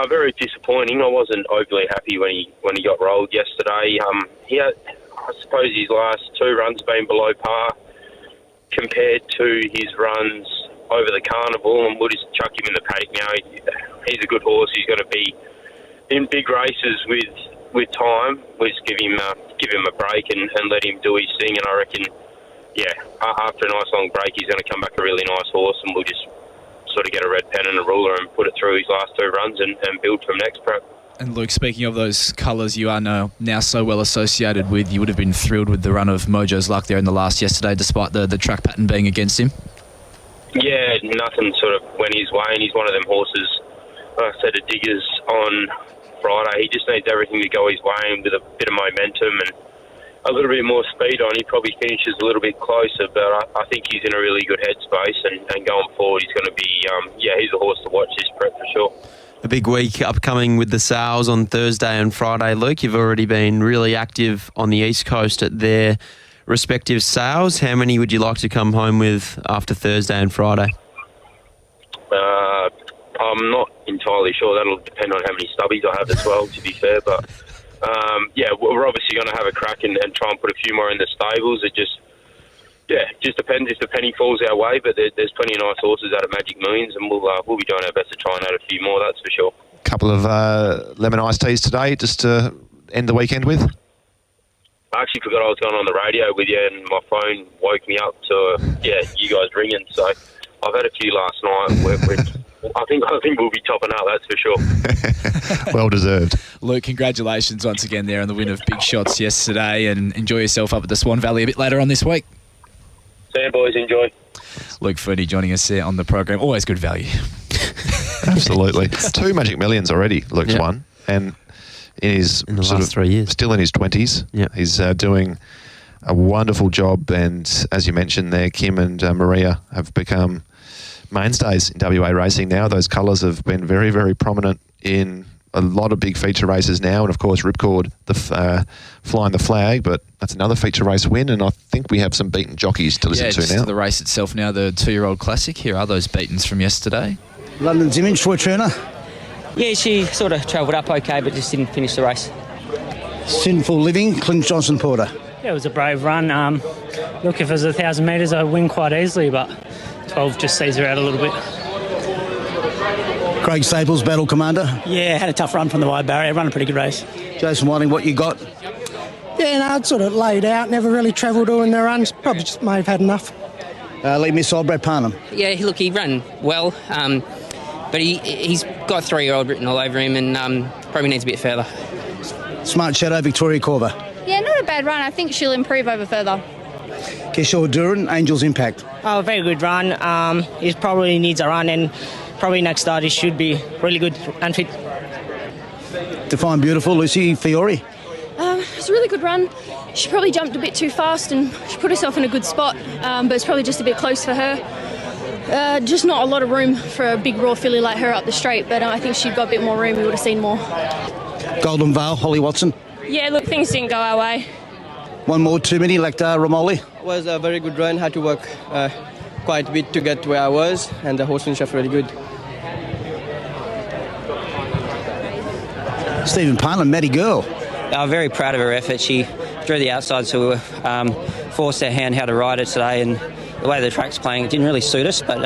Very disappointing. I wasn't overly happy when he got rolled yesterday. I suppose his last 2 runs been below par compared to his runs over the carnival, and we'll just chuck him in the paddock now. He's a good horse. He's going to be in big races with time. We'll just give him a break and let him do his thing. And I reckon, after a nice long break, he's going to come back a really nice horse, and we'll just sort of get a red pen and a ruler and put it through his last 2 runs and build from next prep. And Luke, speaking of those colours you are now so well associated with, you would have been thrilled with the run of Mojo's Luck there in the last yesterday, despite the track pattern being against him. Yeah, nothing sort of went his way, and he's one of them horses, like I said, to Diggers on Friday. He just needs everything to go his way, and with a bit of momentum and a little bit more speed on, he probably finishes a little bit closer, but I think he's in a really good headspace, and going forward, he's going to be, he's a horse to watch this prep for sure. A big week upcoming with the sales on Thursday and Friday. Luke, you've already been really active on the East Coast at their respective sales. How many would you like to come home with after Thursday and Friday? I'm not entirely sure. That'll depend on how many stubbies I have as well, to be fair, but we're obviously going to have a crack and try and put a few more in the stables. It just depends if the penny falls our way, but there's plenty of nice horses out of Magic Millions, and we'll be doing our best to try and add a few more, that's for sure. Couple of lemon iced teas today just to end the weekend with? I actually forgot I was going on the radio with you, and my phone woke me up to you guys ringing, so I've had a few last night. I think we'll be topping out, that's for sure. Well deserved. Luke, congratulations once again there on the win of Big Shots yesterday, and enjoy yourself up at the Swan Valley a bit later on this week. See you, boys. Enjoy. Luke Fernie joining us there on the program. Always good value. Absolutely. 2 Magic Millions already, Luke's won, and in the last 3 years. Still in his 20s. Yeah. He's doing a wonderful job, and as you mentioned there, Kim and Maria have become mainstays in WA racing now. Those colours have been very, very prominent in a lot of big feature races now, and of course Ripcord flying the flag, but that's another feature race win, and I think we have some beaten jockeys to listen to now. To the race itself now, the 2-year-old classic. Here are those beatens from yesterday. London's Image, Troy Turner. Yeah, she sort of travelled up okay, but just didn't finish the race. Sinful Living, Clint Johnson Porter. Yeah, it was a brave run. Look, if it was 1,000 metres, I'd win quite easily, but 12 just sees her out a little bit. Craig Staples, Battle Commander. Yeah, had a tough run from the wide barrier, run a pretty good race. Jason Whiting, what you got? Yeah, no, it's sort of laid out, never really travelled in the runs, probably just may have had enough. Lead missile, Brad Parnham. Yeah, look, he ran well, but he's got 3-year-old written all over him and probably needs a bit further. Smart Shadow, Victoria Corver. Yeah, not a bad run. I think she'll improve over further. Kishore Duran, Angels Impact. Oh, very good run. He probably needs a run, and probably next start he should be really good and fit. Define Beautiful, Lucy Fiore. It's a really good run. She probably jumped a bit too fast and she put herself in a good spot, but it's probably just a bit close for her. Just not a lot of room for a big raw filly like her up the straight, but I think she'd got a bit more room. We would have seen more. Golden Vale, Holly Watson. Yeah, look, things didn't go our way. One more too many, Lecter Romoli. It was a very good run. Had to work quite a bit to get where I was, and the horsemanship really good. Stephen Parnham, Maddie Girl. I'm very proud of her effort. She drew the outside, so we were forced our hand how to ride it today, and the way the track's playing, it didn't really suit us, but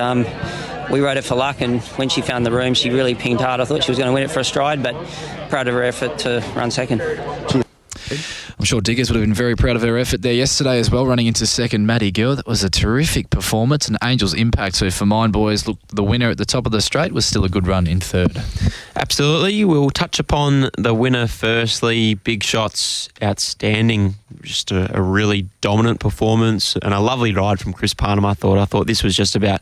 we rode it for luck, and when she found the room, she really pinged hard. I thought she was going to win it for a stride, but proud of her effort to run second. I'm sure Diggers would have been very proud of her effort there yesterday as well, running into second. Maddie Gill, that was a terrific performance, and Angels Impact. So for mine boys, look, the winner at the top of the straight was still a good run in third. Absolutely. We'll touch upon the winner firstly. Big Shots, outstanding. Just a really dominant performance and a lovely ride from Chris Parnham, I thought this was just about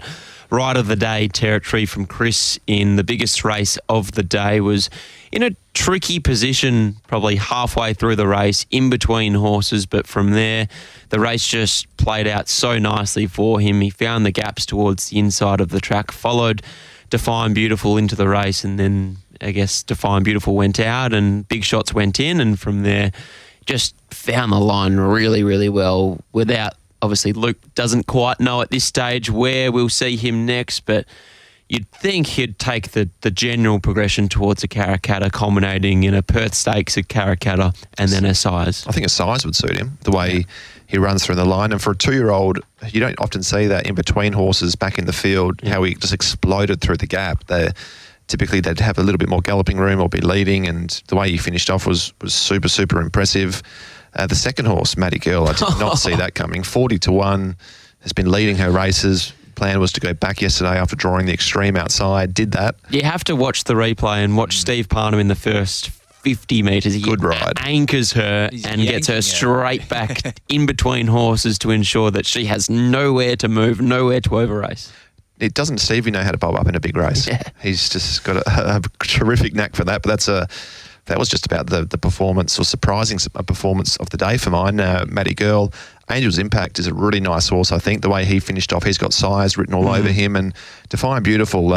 ride of the day territory from Chris in the biggest race of the day. Was in a tricky position probably halfway through the race, in between horses, but from there the race just played out so nicely for him. He found the gaps towards the inside of the track, followed Define Beautiful into the race, and then I guess Define Beautiful went out and Big Shots went in, and from there just found the line really, really well without, obviously Luke doesn't quite know at this stage where we'll see him next, but you'd think he'd take the general progression towards a Karrakatta, culminating in a Perth Stakes, a Karrakatta, and then a Size. I think a Size would suit him, the way he runs through the line. And for a 2-year-old, you don't often see that in between horses back in the field, how he just exploded through the gap. Typically, they'd have a little bit more galloping room or be leading, and the way he finished off was super, super impressive. The second horse, Matty Girl, I did not see that coming. 40-1, has been leading her races. Plan was to go back yesterday after drawing the extreme outside. Did that. You have to watch the replay and watch Steve Parnham in the first 50 metres. He Good ride. Anchors her and gets her straight back in between horses to ensure that she has nowhere to move, nowhere to over-race. Doesn't Stevie know how to bob up in a big race? Yeah. He's just got a terrific knack for that. But that was just about the performance, or surprising performance of the day for mine. Matty Girl, Angel's Impact is a really nice horse, I think. The way he finished off, he's got Size written all over him. And Define Beautiful,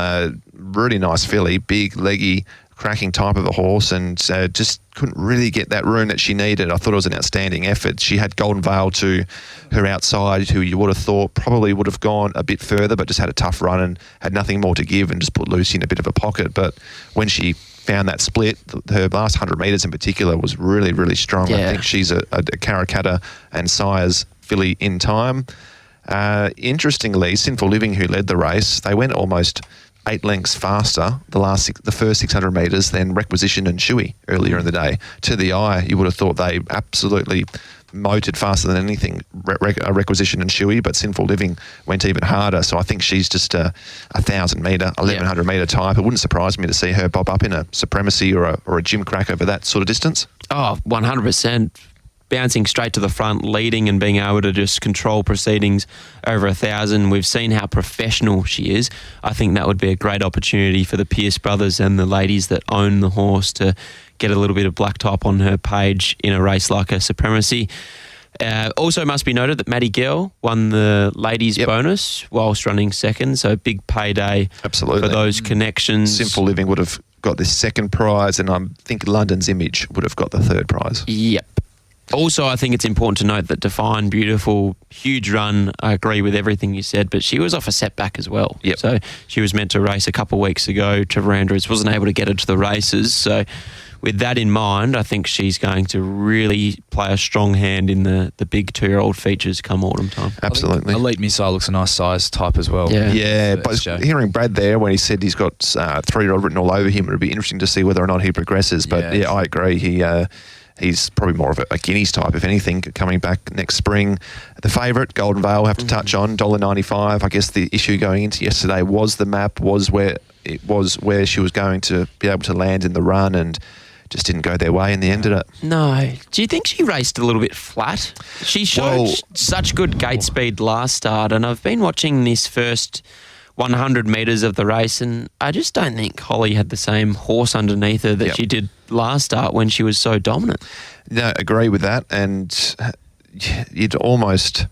really nice filly, big, leggy, cracking type of a horse, and just couldn't really get that room that she needed. I thought it was an outstanding effort. She had Golden Veil to her outside, who you would have thought probably would have gone a bit further, but just had a tough run and had nothing more to give and just put Lucy in a bit of a pocket. But when she found that split, her last 100 metres in particular was really, really strong. I think she's a Karrakatta and Size filly in time. Interestingly, Sinful Living, who led the race, they went almost 8 lengths faster the first 600 metres than Requisition and Shuey earlier in the day. To the eye, you would have thought they absolutely motored faster than anything, Requisition and Shuey, but Sinful Living went even harder. So I think she's just a 1,000 metre, 1,100 metre type. It wouldn't surprise me to see her bob up in a Supremacy or a Jim Crack over that sort of distance. Oh, 100%. Bouncing straight to the front, leading and being able to just control proceedings over 1,000. We've seen how professional she is. I think that would be a great opportunity for the Pierce brothers and the ladies that own the horse to get a little bit of black type on her page in a race like a Supremacy. Also must be noted that Matty Gill won the ladies bonus whilst running second, so big payday for those connections. Simple Living would have got the second prize, and I think London's Image would have got the third prize. Yep. Also, I think it's important to note that Define Beautiful, huge run. I agree with everything you said, but she was off a setback as well. Yep. So she was meant to race a couple of weeks ago. Trevor Andrews wasn't able to get her to the races. So with that in mind, I think she's going to really play a strong hand in the big 2-year-old features come autumn time. Absolutely. Elite Missile looks a nice size type as well. Yeah, but hearing Brad there when he said he's got 3-year-old written all over him, it would be interesting to see whether or not he progresses. But yeah I agree. He's probably more of a Guineas type, if anything, coming back next spring. The favourite, Golden Veil, have to touch on, $1.95. I guess the issue going into yesterday was the map, was where she was going to be able to land in the run, and just didn't go their way in the end of it. No. Do you think she raced a little bit flat? She showed such good gate speed last start, and I've been watching this first 100 metres of the race, and I just don't think Holly had the same horse underneath her that she did last start when she was so dominant. No, agree with that, and you'd almost...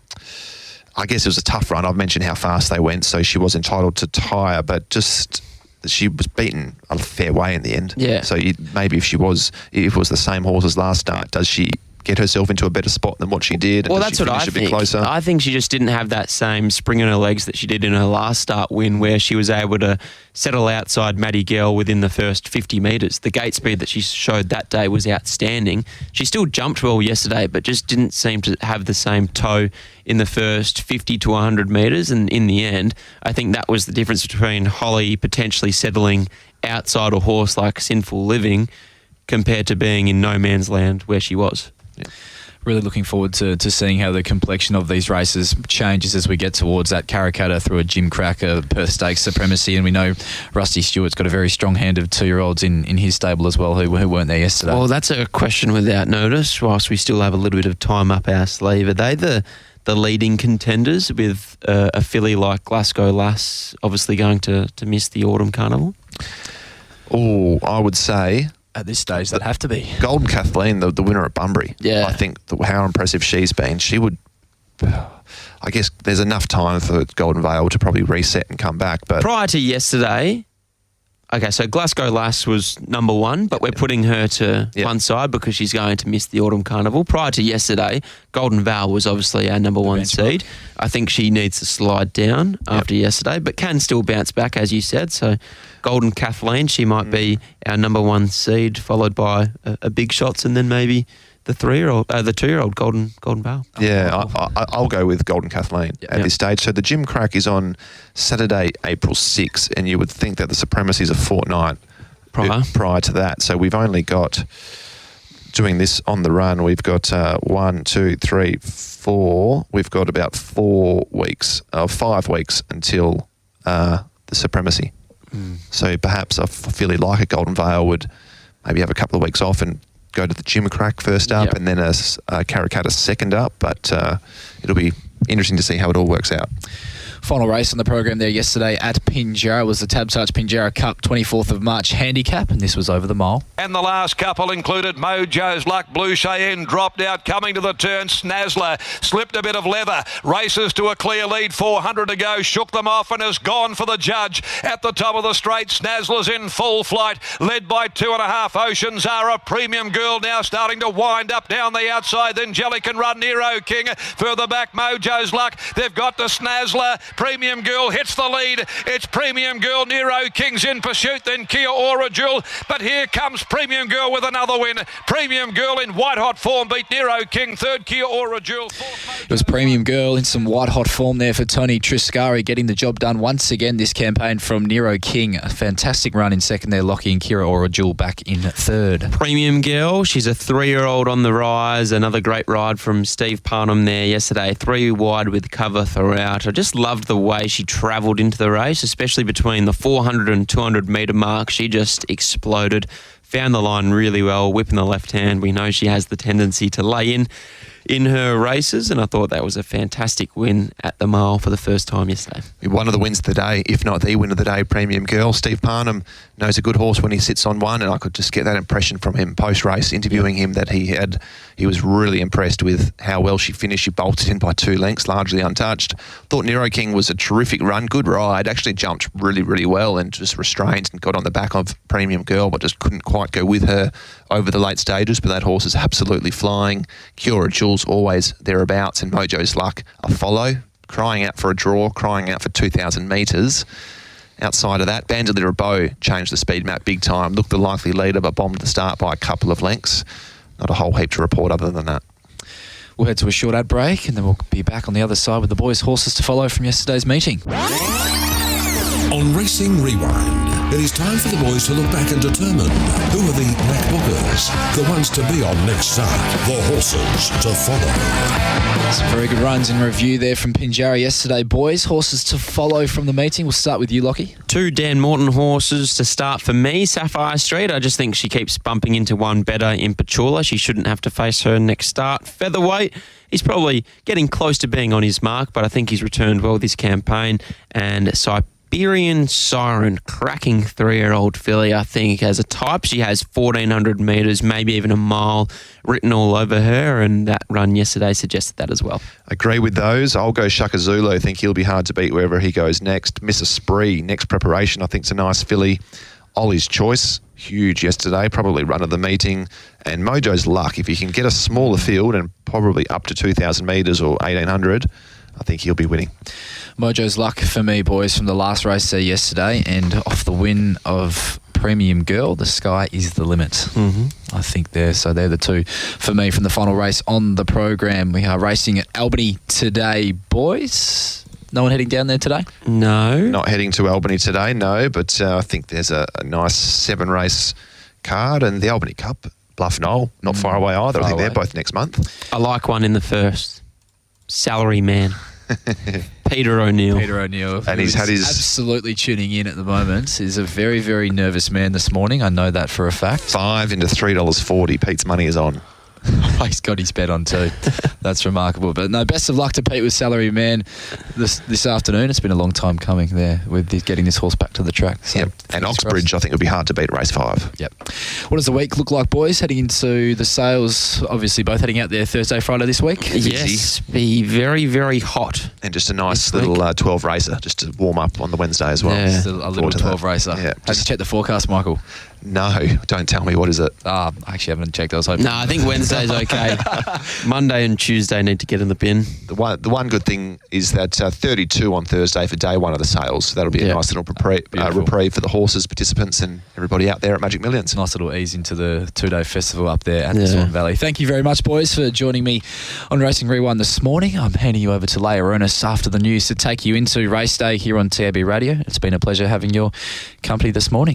I guess it was a tough run. I've mentioned how fast they went, so she was entitled to tire, but just... she was beaten a fair way in the end. Yeah. So maybe if it was the same horse as last start, does she get herself into a better spot than what she did? Well, that's what I think. I think she just didn't have that same spring in her legs that she did in her last start win, where she was able to settle outside Matty Gell within the first 50 metres. The gate speed that she showed that day was outstanding. She still jumped well yesterday, but just didn't seem to have the same toe in the first 50 to 100 metres. And in the end, I think that was the difference between Holly potentially settling outside a horse like Sinful Living compared to being in no man's land where she was. Yeah. Really looking forward to seeing how the complexion of these races changes as we get towards that Karrakatta through a Jim Cracker, Perth Stakes Supremacy, and we know Rusty Stewart's got a very strong hand of 2-year-olds in his stable as well who weren't there yesterday. Well, that's a question without notice, whilst we still have a little bit of time up our sleeve. Are they the leading contenders with a filly like Glasgow Lass obviously going to miss the Autumn Carnival? Oh, I would say... At this stage, that'd have to be. Golden Kathleen, the winner at Bunbury. Yeah. I think how impressive she's been. She would... I guess there's enough time for Golden Veil to probably reset and come back. But prior to yesterday, Okay, so Glasgow Lass was number one, but we're putting her to one side because she's going to miss the Autumn Carnival. Prior to yesterday, Golden Val was obviously our number one seed. I think she needs to slide down after yesterday, but can still bounce back, as you said. So Golden Kathleen, she might be our number one seed, followed by a Big Shots, and then maybe the 2-year-old Golden Val. Yeah, I'll go with Golden Kathleen at this stage. So the Gym Crack is on Saturday, April 6th, and you would think that the Supremacy is a fortnight prior to that. So we've only got, doing this on the run, we've got 1, 2, 3, 4. We've got about 5 weeks until the Supremacy. So perhaps a filly like a Golden Vale would maybe have a couple of weeks off and go to the Gym Crack first up, and then a Karrakatta second up, but it'll be interesting to see how it all works out. Final race on the program there yesterday at Pinjarra was the Tab Touch Pinjarra Cup 24th of March handicap, and this was over the mile. And the last couple included Mojo's Luck, Blue Cheyenne dropped out, coming to the turn. Snazzler slipped a bit of leather, races to a clear lead, 400 to go, shook them off and has gone for the judge. At the top of the straight, Snazzler's in full flight, led by 2.5 Oceans Are a Premium Girl now starting to wind up down the outside. Then Jelly can run Nero King. Further back, Mojo's Luck. They've got to Snazzler. Premium Girl hits the lead. It's Premium Girl. Nero King's in pursuit. Then Kia Ora Jewel. But here comes Premium Girl with another win. Premium Girl in white hot form beat Nero King. Third, Kia Ora Jewel. It was Premium Girl in some white hot form there for Tony Triscari, getting the job done once again this campaign from Nero King. A fantastic run in second there. Lochie and Kira Ora Jewel back in third. Premium Girl, she's a 3-year-old on the rise. Another great ride from Steve Parnham there yesterday. 3 wide with cover throughout. I just loved the way she travelled into the race, especially between the 400 and 200 metre mark. She just exploded, found the line really well, whipping the left hand. We know she has the tendency to lay in her races, and I thought that was a fantastic win at the mile for the first time yesterday. One of the wins of the day, if not the win of the day, Premium Girl. Steve Parnham knows a good horse when he sits on one, and I could just get that impression from him post-race, interviewing him, that he was really impressed with how well she finished. She bolted in by 2 lengths, largely untouched. Thought Nero King was a terrific run, good ride, actually jumped really, really well and just restrained and got on the back of Premium Girl, but just couldn't quite go with her over the late stages. But that horse is absolutely flying. Cura Jules always thereabouts, and Mojo's Luck a follow, crying out for a draw, crying out for 2,000 metres. Outside of that, Bandolier Bow changed the speed map big time, looked the likely leader but bombed the start by a couple of lengths. Not a whole heap to report other than that. We'll head to a short ad break and then we'll be back on the other side with the boys' horses to follow from yesterday's meeting. On Racing Rewind, it is time for the boys to look back and determine who are the black bookers, the ones to be on next start, the horses to follow. Some very good runs in review there from Pinjarra yesterday, boys. Horses to follow from the meeting. We'll start with you, Lochie. 2 Dan Morton horses to start for me. Sapphire Street, I just think she keeps bumping into one better in Petula. She shouldn't have to face her next start. Featherweight, he's probably getting close to being on his mark, but I think he's returned well this campaign. And Siberian Siren, cracking 3-year-old filly, I think, as a type. She has 1,400 metres, maybe even a mile written all over her, and that run yesterday suggested that as well. Agree with those. I'll go Shaka Zulu. I think he'll be hard to beat wherever he goes next. Miss Spree, next preparation, I think it's a nice filly. Ollie's Choice, huge yesterday, probably run of the meeting. And Mojo's Luck, if he can get a smaller field and probably up to 2,000 metres or 1,800, I think he'll be winning. Mojo's Luck for me, boys, from the last race there yesterday, and off the win of Premium Girl, the sky is the limit. I think they're the two for me from the final race on the program. We are racing at Albany today, boys. No one heading down there today? No. Not heading to Albany today, no, but I think there's a nice 7-race card, and the Albany Cup, Bluff Knoll, not far away either. I think they're both next month. I like one in the first. Salary Man. Peter O'Neill. And he's had his absolutely tuning in at the moment. He's a very, very nervous man this morning. I know that for a fact. 5 into $3.40. Pete's money is on. He's got his bet on too. That's remarkable. But no, best of luck to Pete with Salary Man this afternoon. It's been a long time coming there with getting this horse back to the track. So And Oxbridge, I think, would be hard to beat race 5. Yep. What does the week look like, boys? Heading into the sales, obviously both heading out there Thursday, Friday this week. Yes, be very, very hot. And just a nice little 12 racer just to warm up on the Wednesday as well. Yeah. Just a little 12 racer. Yeah, Have you checked the forecast, Michael? No, don't tell me. What is it? I actually haven't checked. I was hoping. No, I think Wednesday's okay. Monday and Tuesday need to get in the bin. The one good thing is that 32 on Thursday for day one of the sales. That'll be a nice little reprieve for the horses, participants, and everybody out there at Magic Millions. Nice little ease into the 2-day festival up there at the Swan Valley. Thank you very much, boys, for joining me on Racing Rewind this morning. I'm handing you over to Leia Ernest after the news to take you into race day here on TAB Radio. It's been a pleasure having your company this morning.